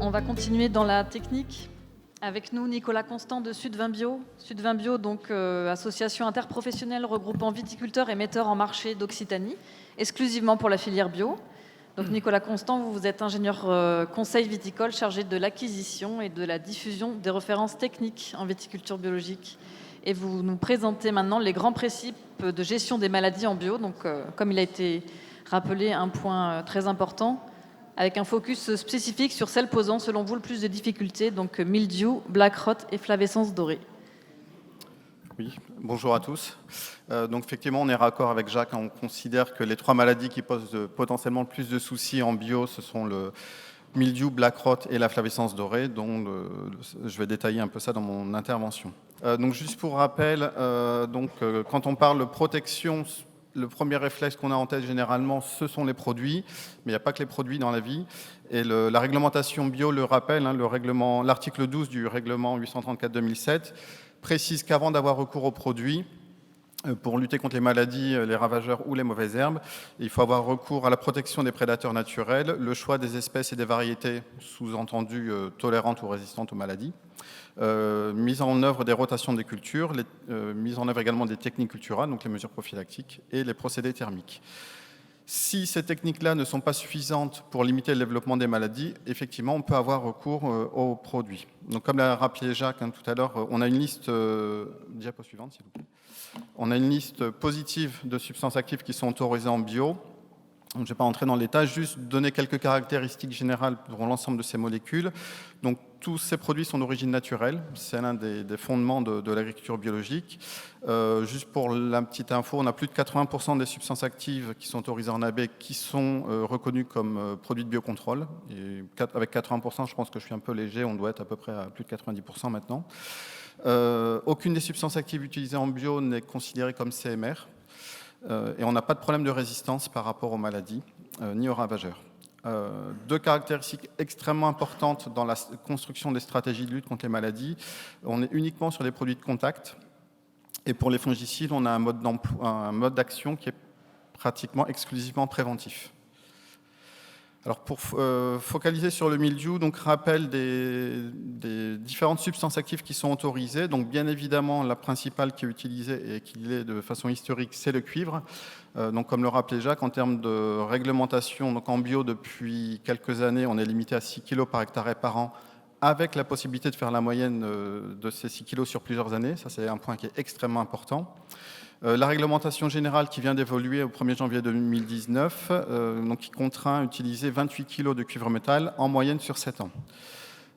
On va continuer dans la technique. Avec nous, Nicolas Constant de Sud-Vin Bio. Sud-Vin Bio, donc association interprofessionnelle regroupant viticulteurs et metteurs en marché d'Occitanie, exclusivement pour la filière bio. Donc Nicolas Constant, vous êtes ingénieur conseil viticole chargé de l'acquisition et de la diffusion des références techniques en viticulture biologique. Et vous nous présentez maintenant les grands principes de gestion des maladies en bio. Donc comme il a été rappelé, un point très important, avec un focus spécifique sur celles posant, selon vous, le plus de difficultés, donc mildiou, black rot et flavescence dorée. Oui, bonjour à tous. Donc effectivement, on est raccord avec Jacques. On considère que les 3 maladies qui posent potentiellement le plus de soucis en bio, ce sont le mildiou, black rot et la flavescence dorée, dont je vais détailler un peu ça dans mon intervention. Donc juste pour rappel, quand on parle de protection, le premier réflexe qu'on a en tête généralement, ce sont les produits, mais il n'y a pas que les produits dans la vie. Et la réglementation bio le rappelle, l'article 12 du règlement 834/2007 précise qu'avant d'avoir recours aux produits, pour lutter contre les maladies, les ravageurs ou les mauvaises herbes, il faut avoir recours à la protection des prédateurs naturels, le choix des espèces et des variétés sous-entendues tolérantes ou résistantes aux maladies, mise en œuvre des rotations des cultures, mise en œuvre également des techniques culturales, donc les mesures prophylactiques, et les procédés thermiques. Si ces techniques-là ne sont pas suffisantes pour limiter le développement des maladies, effectivement, on peut avoir recours aux produits. Donc, comme l'a rappelé Jacques tout à l'heure, on a une liste, diapo suivante, s'il vous plaît. On a une liste positive de substances actives qui sont autorisées en bio. Donc, je ne vais pas entrer dans les détails, juste donner quelques caractéristiques générales pour l'ensemble de ces molécules. Donc, tous ces produits sont d'origine naturelle. C'est l'un des fondements de l'agriculture biologique. Juste pour la petite info, on a plus de 80% des substances actives qui sont autorisées en AB qui sont reconnues comme produits de biocontrôle. Et avec 80%, je pense que je suis un peu léger. On doit être à peu près à plus de 90% maintenant. Aucune des substances actives utilisées en bio n'est considérée comme CMR. Et on n'a pas de problème de résistance par rapport aux maladies, ni aux ravageurs. 2 caractéristiques extrêmement importantes dans la construction des stratégies de lutte contre les maladies. On est uniquement sur les produits de contact. Et pour les fongicides, on a un mode d'action qui est pratiquement exclusivement préventif. Alors pour focaliser sur le mildiou, donc rappel des différentes substances actives qui sont autorisées. Donc bien évidemment, la principale qui est utilisée et qui l'est de façon historique, c'est le cuivre. Donc comme le rappelait Jacques, en termes de réglementation, donc en bio depuis quelques années, on est limité à 6 kg par hectare et par an, avec la possibilité de faire la moyenne de ces 6 kg sur plusieurs années. Ça, c'est un point qui est extrêmement important. La réglementation générale qui vient d'évoluer au 1er janvier 2019, donc qui contraint à utiliser 28 kg de cuivre métal en moyenne sur 7 ans.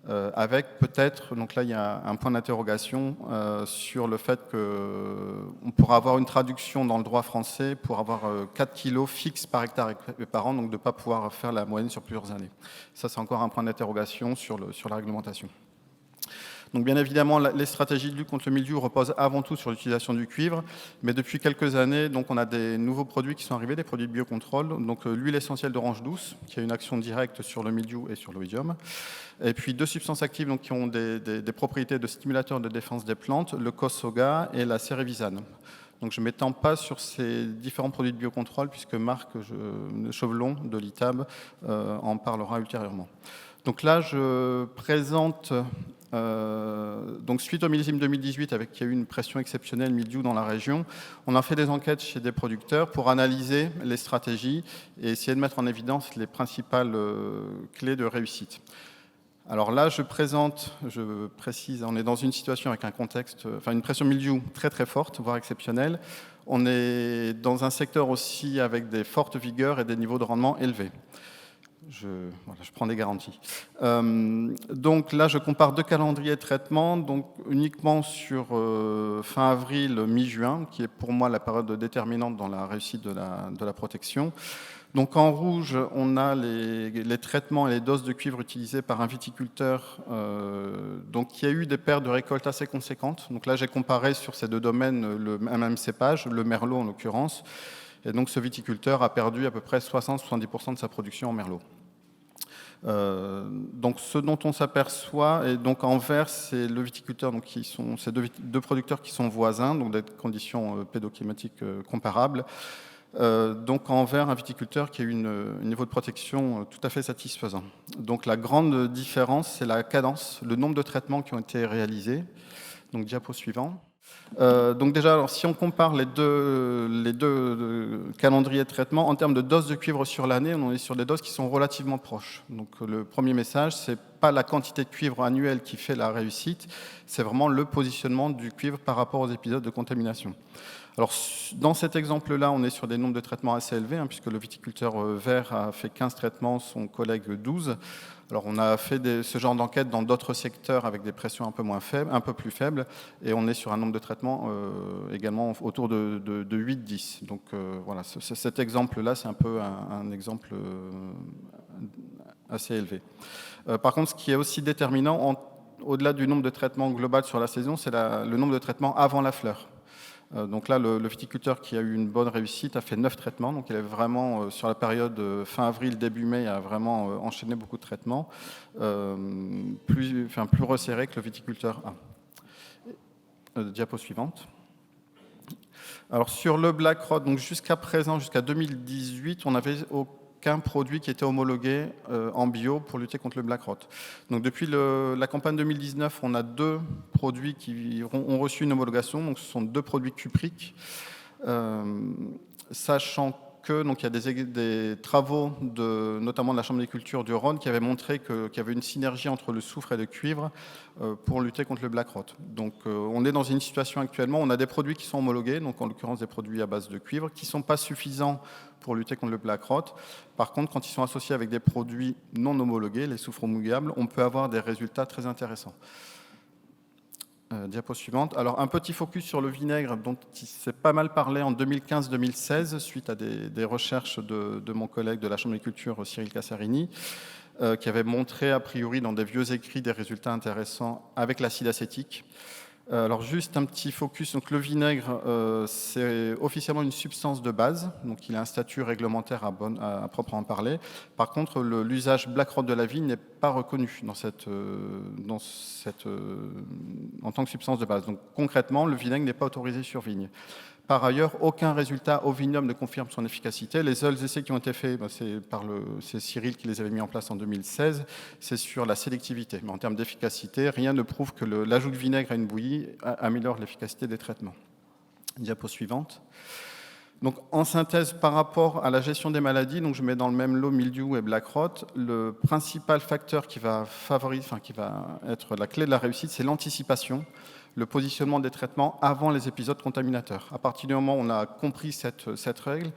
Avec peut-être, donc là il y a un point d'interrogation sur le fait qu'on pourra avoir une traduction dans le droit français pour avoir 4 kg fixes par hectare et par an, donc de ne pas pouvoir faire la moyenne sur plusieurs années. Ça, c'est encore un point d'interrogation sur la réglementation. Donc bien évidemment, les stratégies de lutte contre le mildiou reposent avant tout sur l'utilisation du cuivre, mais depuis quelques années, donc, on a des nouveaux produits qui sont arrivés, des produits de biocontrôle, donc l'huile essentielle d'orange douce, qui a une action directe sur le mildiou et sur l'oïdium, et puis 2 substances actives donc, qui ont des propriétés de stimulateurs de défense des plantes, le Cossoga et la cérévisane. Donc je ne m'étends pas sur ces différents produits de biocontrôle, puisque Marc Chauvelon de l'ITAB en parlera ultérieurement. Donc là, je présente, donc suite au millésime 2018, avec qui il y a eu une pression exceptionnelle mildiou dans la région, on a fait des enquêtes chez des producteurs pour analyser les stratégies et essayer de mettre en évidence les principales clés de réussite. Alors là, je précise, on est dans une situation avec un contexte, enfin une pression mildiou très très forte, voire exceptionnelle. On est dans un secteur aussi avec des fortes vigueurs et des niveaux de rendement élevés. Je prends des garanties. Donc là, je compare 2 calendriers de traitement, donc uniquement sur fin avril, mi-juin, qui est pour moi la période déterminante dans la réussite de la protection. Donc en rouge, on a les traitements et les doses de cuivre utilisées par un viticulteur donc, qui a eu des pertes de récolte assez conséquentes. Donc là, j'ai comparé sur ces 2 domaines le même cépage, le merlot en l'occurrence. Et donc ce viticulteur a perdu à peu près 60-70% de sa production en merlot. Donc ce dont on s'aperçoit, et donc en vert, c'est le viticulteur, donc c'est deux producteurs qui sont voisins, donc des conditions pédoclimatiques comparables. Donc en vert, un viticulteur qui a eu un niveau de protection tout à fait satisfaisant. Donc la grande différence, c'est la cadence, le nombre de traitements qui ont été réalisés. Donc diapo suivant. Donc déjà, alors, si on compare les deux calendriers de traitement, en termes de doses de cuivre sur l'année, on est sur des doses qui sont relativement proches. Donc le premier message, c'est pas la quantité de cuivre annuelle qui fait la réussite, c'est vraiment le positionnement du cuivre par rapport aux épisodes de contamination. Alors, dans cet exemple-là, on est sur des nombres de traitements assez élevés, puisque le viticulteur vert a fait 15 traitements, son collègue 12. Alors, on a fait ce genre d'enquête dans d'autres secteurs avec des pressions un peu plus faibles, et on est sur un nombre de traitements également autour de 8-10. Donc, voilà, cet exemple-là, c'est un peu un exemple assez élevé. Par contre, ce qui est aussi déterminant, au-delà du nombre de traitements global sur la saison, c'est le nombre de traitements avant la fleur. Donc là, le viticulteur qui a eu une bonne réussite a fait 9 traitements. Donc il est vraiment, sur la période fin avril, début mai, a vraiment enchaîné beaucoup de traitements, plus resserré que le viticulteur A. Diapo suivante. Alors sur le Black Rot, donc jusqu'à présent, jusqu'à 2018, on n'avait aucun produit qui était homologué en bio pour lutter contre le Black Rot. Donc depuis la campagne 2019, on a 2 produits qui ont reçu une homologation. Donc ce sont 2 produits cupriques, sachant que donc il y a des travaux notamment de la Chambre d'agriculture du Rhône qui avaient montré qu'il y avait une synergie entre le soufre et le cuivre pour lutter contre le Black Rot. Donc on est dans une situation actuellement, on a des produits qui sont homologués, donc en l'occurrence des produits à base de cuivre, qui ne sont pas suffisants pour lutter contre le Black Rot. Par contre, quand ils sont associés avec des produits non homologués, les soufres mouillables, on peut avoir des résultats très intéressants. Diapo suivante. Alors, un petit focus sur le vinaigre, dont il s'est pas mal parlé en 2015-2016, suite à des recherches de mon collègue de la Chambre d'agriculture, Cyril Cassarini, qui avait montré, a priori, dans des vieux écrits, des résultats intéressants avec l'acide acétique. Alors, juste un petit focus. Donc, le vinaigre, c'est officiellement une substance de base. Donc, il a un statut réglementaire à proprement parler. Par contre, l'usage Black Rot de la vigne n'est pas reconnu en tant que substance de base. Donc, concrètement, le vinaigre n'est pas autorisé sur vigne. Par ailleurs, aucun résultat au vignoble ne confirme son efficacité. Les seuls essais qui ont été faits, c'est Cyril qui les avait mis en place en 2016, c'est sur la sélectivité. Mais en termes d'efficacité, rien ne prouve que l'ajout de vinaigre à une bouillie améliore l'efficacité des traitements. Diapo suivante. Donc, en synthèse, par rapport à la gestion des maladies, donc je mets dans le même lot mildiou et Black Rot, le principal facteur qui va être la clé de la réussite, c'est l'anticipation, le positionnement des traitements avant les épisodes contaminateurs. À partir du moment où on a compris cette règle,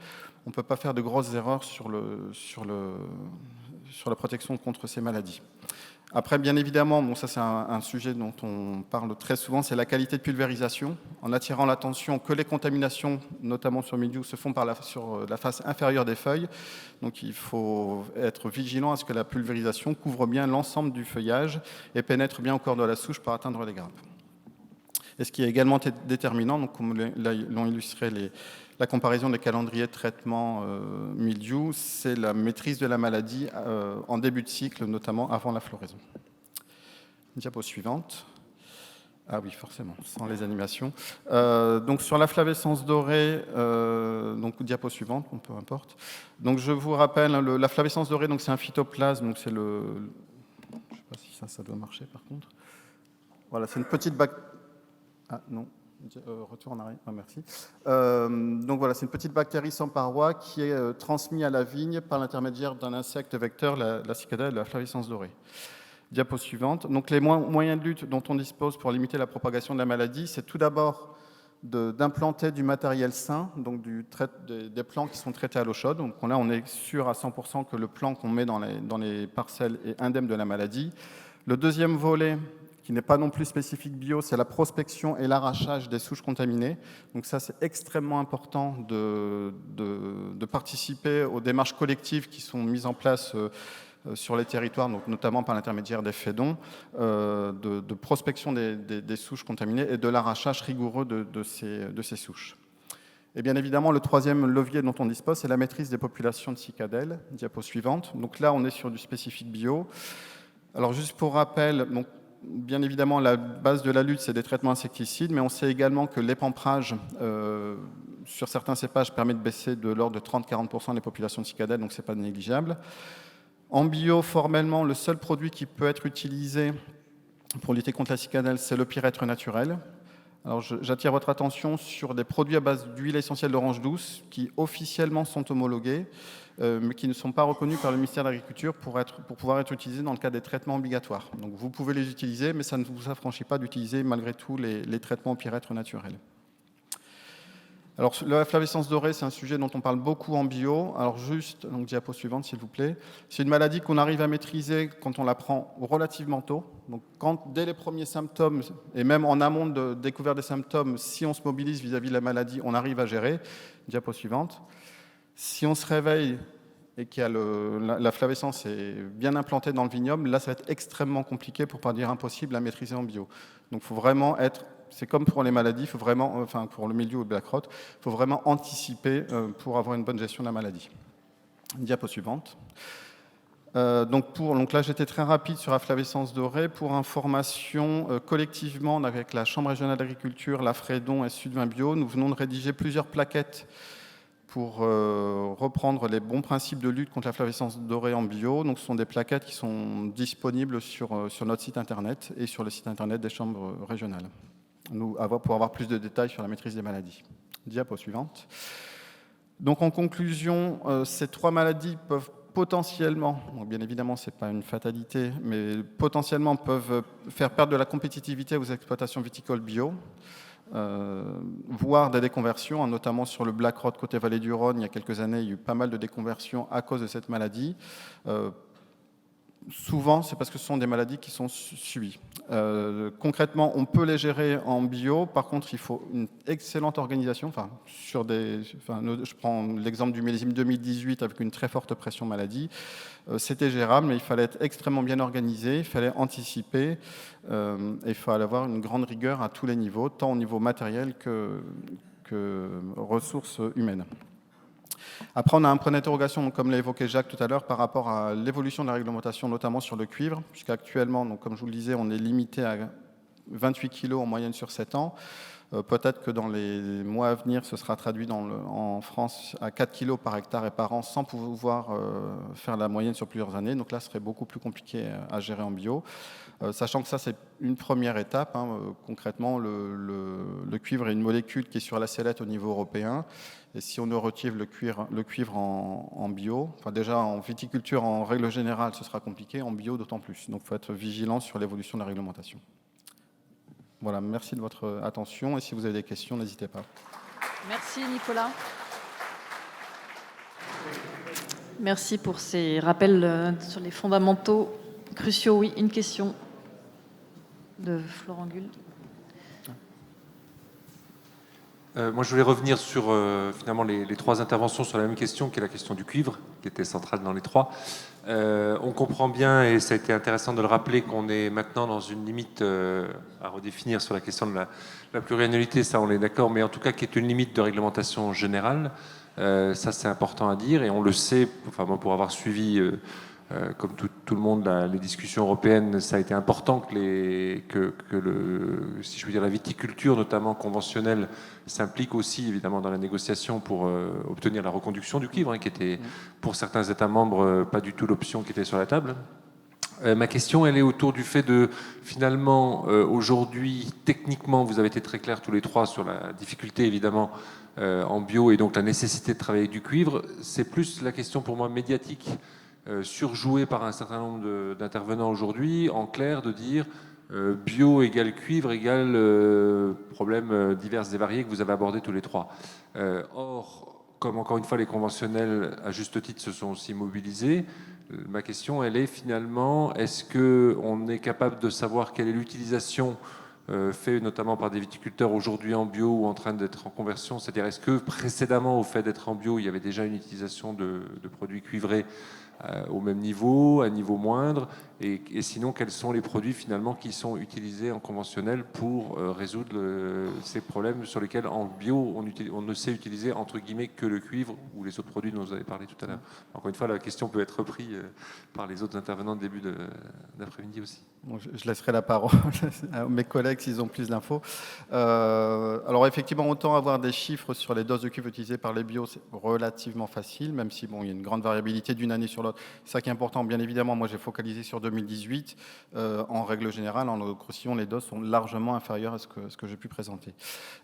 on ne peut pas faire de grosses erreurs sur la protection contre ces maladies. Après, bien évidemment, ça c'est un sujet dont on parle très souvent, c'est la qualité de pulvérisation, en attirant l'attention que les contaminations, notamment sur mildiou, se font sur la face inférieure des feuilles. Donc il faut être vigilant à ce que la pulvérisation couvre bien l'ensemble du feuillage et pénètre bien au corps de la souche pour atteindre les grappes. Et ce qui est également déterminant, donc comme l'ont illustré la comparaison des calendriers de traitement mildiou, c'est la maîtrise de la maladie en début de cycle, notamment avant la floraison. Diapo suivante. Ah oui, forcément, sans les animations. Donc sur la flavescence dorée, donc diapo suivante, peu importe. Donc je vous rappelle, la flavescence dorée, donc c'est un phytoplasme, donc c'est je ne sais pas si ça doit marcher par contre. Voilà, c'est une petite bactérie. Ah non, retour en arrière, merci. Donc voilà, c'est une petite bactérie sans paroi qui est transmise à la vigne par l'intermédiaire d'un insecte vecteur, la cicada de la flavescence dorée. Diapo suivante. Donc les moyens de lutte dont on dispose pour limiter la propagation de la maladie, c'est tout d'abord d'implanter du matériel sain, donc des plants qui sont traités à l'eau chaude. Donc là, on est sûr à 100% que le plant qu'on met dans les parcelles est indemne de la maladie. Le deuxième volet, qui n'est pas non plus spécifique bio, c'est la prospection et l'arrachage des souches contaminées. Donc ça, c'est extrêmement important de participer aux démarches collectives qui sont mises en place sur les territoires, donc notamment par l'intermédiaire des FEDON, de prospection des souches contaminées et de l'arrachage rigoureux de ces souches. Et bien évidemment, le troisième levier dont on dispose, c'est la maîtrise des populations de cicadelles. Diapo suivante. Donc là, on est sur du spécifique bio. Alors juste pour rappel, donc, bien évidemment, la base de la lutte, c'est des traitements insecticides, mais on sait également que l'épamprage sur certains cépages, permet de baisser de l'ordre de 30-40% les populations de cicadelles, donc ce n'est pas négligeable. En bio, formellement, le seul produit qui peut être utilisé pour lutter contre la cicadelle, c'est le pyrètre naturel. Alors, j'attire votre attention sur des produits à base d'huile essentielle d'orange douce qui officiellement sont homologués, mais qui ne sont pas reconnus par le ministère de l'Agriculture pour pouvoir être utilisés dans le cadre des traitements obligatoires. Donc vous pouvez les utiliser, mais ça ne vous affranchit pas d'utiliser malgré tout les traitements au pyrètre naturel. Alors, la flavescence dorée, c'est un sujet dont on parle beaucoup en bio. Alors, juste, donc, diapo suivante, s'il vous plaît. C'est une maladie qu'on arrive à maîtriser quand on la prend relativement tôt. Donc, dès les premiers symptômes, et même en amont de découverte des symptômes, si on se mobilise vis-à-vis de la maladie, on arrive à gérer. Diapo suivante. Si on se réveille et qu'il y a la flavescence est bien implantée dans le vignoble, là, ça va être extrêmement compliqué, pour ne pas dire impossible, à maîtriser en bio. Donc, il faut vraiment être... C'est comme pour les maladies, faut vraiment, enfin pour le mildiou ou le black rot, il faut vraiment anticiper pour avoir une bonne gestion de la maladie. Diapo suivante. Donc là, j'étais très rapide sur la flavescence dorée. Pour information, collectivement, avec la Chambre régionale d'agriculture, la Frédon et Sud-20 Bio, nous venons de rédiger plusieurs plaquettes pour reprendre les bons principes de lutte contre la flavescence dorée en bio. Donc, ce sont des plaquettes qui sont disponibles sur notre site internet et sur le site internet des chambres régionales. Pour avoir plus de détails sur la maîtrise des maladies. Diapo suivante. Donc en conclusion, ces trois maladies peuvent potentiellement, bon, bien évidemment ce n'est pas une fatalité, mais potentiellement peuvent faire perdre de la compétitivité aux exploitations viticoles bio, voire des déconversions, notamment sur le black rot côté vallée du Rhône. Il y a quelques années, il y a eu pas mal de déconversions à cause de cette maladie. Souvent, c'est parce que ce sont des maladies qui sont suivies. Concrètement, on peut les gérer en bio. Par contre, il faut une excellente organisation. Je prends l'exemple du millésime 2018 avec une très forte pression maladie. C'était gérable, mais il fallait être extrêmement bien organisé. Il fallait anticiper. Et il fallait avoir une grande rigueur à tous les niveaux, tant au niveau matériel que ressources humaines. Après, on a un point d'interrogation, comme l'a évoqué Jacques tout à l'heure, par rapport à l'évolution de la réglementation, notamment sur le cuivre, puisqu'actuellement, donc, comme je vous le disais, on est limité à 28 kg en moyenne sur 7 ans. Peut-être que dans les mois à venir, ce sera traduit en France à 4 kg par hectare et par an, sans pouvoir faire la moyenne sur plusieurs années. Donc là, ce serait beaucoup plus compliqué à gérer en bio. Sachant que ça, c'est une première étape. Concrètement, le cuivre est une molécule qui est sur la sellette au niveau européen. Et si on ne retire le cuivre en bio, enfin déjà en viticulture, en règle générale, ce sera compliqué, en bio d'autant plus. Donc il faut être vigilant sur l'évolution de la réglementation. Voilà, merci de votre attention. Et si vous avez des questions, n'hésitez pas. Merci Nicolas. Merci pour ces rappels sur les fondamentaux cruciaux. Oui, une question de Florent Gull. Moi, je voulais revenir sur finalement les trois interventions sur la même question, qui est la question du cuivre, qui était centrale dans les trois. On comprend bien, et ça a été intéressant de le rappeler, qu'on est maintenant dans une limite à redéfinir sur la question de la pluriannualité, ça on est d'accord, mais en tout cas qui est une limite de réglementation générale. Ça c'est important à dire, et on le sait, enfin moi pour avoir suivi comme tout le monde, les discussions européennes, ça a été important que si je veux dire, la viticulture, notamment conventionnelle, s'implique aussi évidemment dans la négociation pour obtenir la reconduction du cuivre, qui était pour certains États membres pas du tout l'option qui était sur la table. Ma question, elle est autour du fait de, finalement, aujourd'hui, techniquement, vous avez été très clairs tous les trois sur la difficulté, évidemment, en bio, et donc la nécessité de travailler avec du cuivre. C'est plus la question pour moi médiatique, surjoué par un certain nombre d'intervenants aujourd'hui, en clair, de dire bio égale cuivre égale problèmes divers et variés que vous avez abordés tous les trois. Or, comme encore une fois les conventionnels, à juste titre, se sont aussi mobilisés, ma question, elle est finalement, est-ce qu'on est capable de savoir quelle est l'utilisation fait notamment par des viticulteurs aujourd'hui en bio ou en train d'être en conversion, c'est-à-dire est-ce que précédemment au fait d'être en bio, il y avait déjà une utilisation de produits cuivrés au même niveau, à niveau moindre, et sinon quels sont les produits finalement qui sont utilisés en conventionnel pour résoudre ces problèmes sur lesquels en bio on ne sait utiliser entre guillemets que le cuivre ou les autres produits dont vous avez parlé tout à l'heure. Encore une fois, la question peut être reprise par les autres intervenants de début d'après-midi aussi. Bon, je laisserai la parole à mes collègues s'ils ont plus d'infos. Alors effectivement, autant avoir des chiffres sur les doses de cuivre utilisées par les bio, c'est relativement facile, même si bon, il y a une grande variabilité d'une année sur l'autre. C'est ça qui est important. Bien évidemment, moi j'ai focalisé sur 2018. En règle générale, en grossillon, les doses sont largement inférieures à ce que j'ai pu présenter.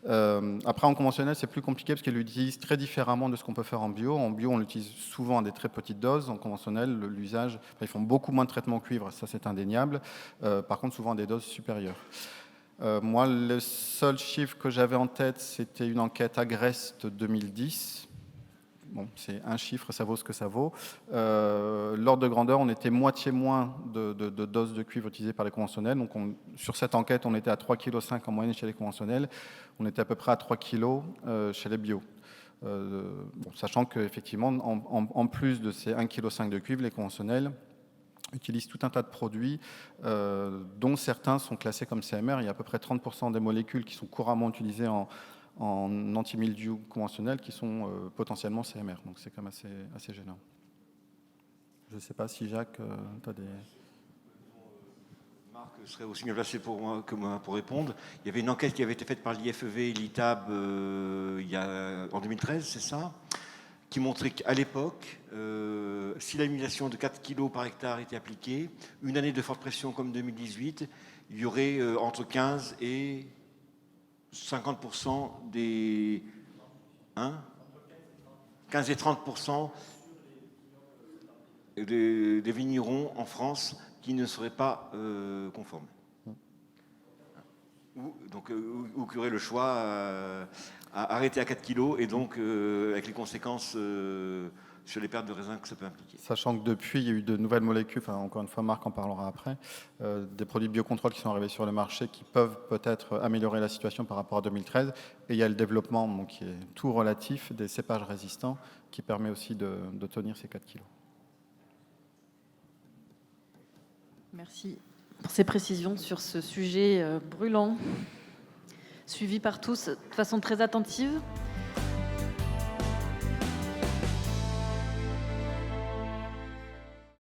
Après, en conventionnel, c'est plus compliqué parce qu'ils l'utilisent très différemment de ce qu'on peut faire en bio. En bio, on l'utilise souvent à des très petites doses. En conventionnel, l'usage, ils font beaucoup moins de traitement au cuivre, ça c'est indéniable. Par contre, souvent à des doses supérieures. Moi, le seul chiffre que j'avais en tête, c'était une enquête Agreste 2010. Bon, c'est un chiffre, ça vaut ce que ça vaut. L'ordre de grandeur, on était moitié moins de doses de cuivre utilisées par les conventionnels. Donc, sur cette enquête, on était à 3,5 kg en moyenne chez les conventionnels. On était à peu près à 3 kg chez les bio. Bon, sachant qu'effectivement, en plus de ces 1,5 kg de cuivre, les conventionnels utilisent tout un tas de produits dont certains sont classés comme CMR. Il y a à peu près 30% des molécules qui sont couramment utilisées en anti-mildiou conventionnel qui sont potentiellement CMR. Donc c'est quand même assez gênant. Je ne sais pas si Jacques, tu as des... Marc serait aussi bien placé pour moi que moi pour répondre. Il y avait une enquête qui avait été faite par l'IFEV et l'ITAB en 2013, c'est ça, qui montrait qu'à l'époque, si l'élimination de 4 kg par hectare était appliquée, une année de forte pression comme 2018, il y aurait entre 15 et 50% des... 15 et 30% des vignerons en France qui ne seraient pas conformes. Ou qui auraient le choix à arrêter à 4 kg et donc avec les conséquences sur les pertes de raisin que ça peut impliquer. Sachant que depuis, il y a eu de nouvelles molécules, enfin, encore une fois, Marc en parlera après, des produits biocontrôle qui sont arrivés sur le marché qui peuvent peut-être améliorer la situation par rapport à 2013. Et il y a le développement bon, qui est tout relatif des cépages résistants qui permet aussi de tenir ces 4 kg. Merci pour ces précisions sur ce sujet brûlant, suivi par tous de façon très attentive.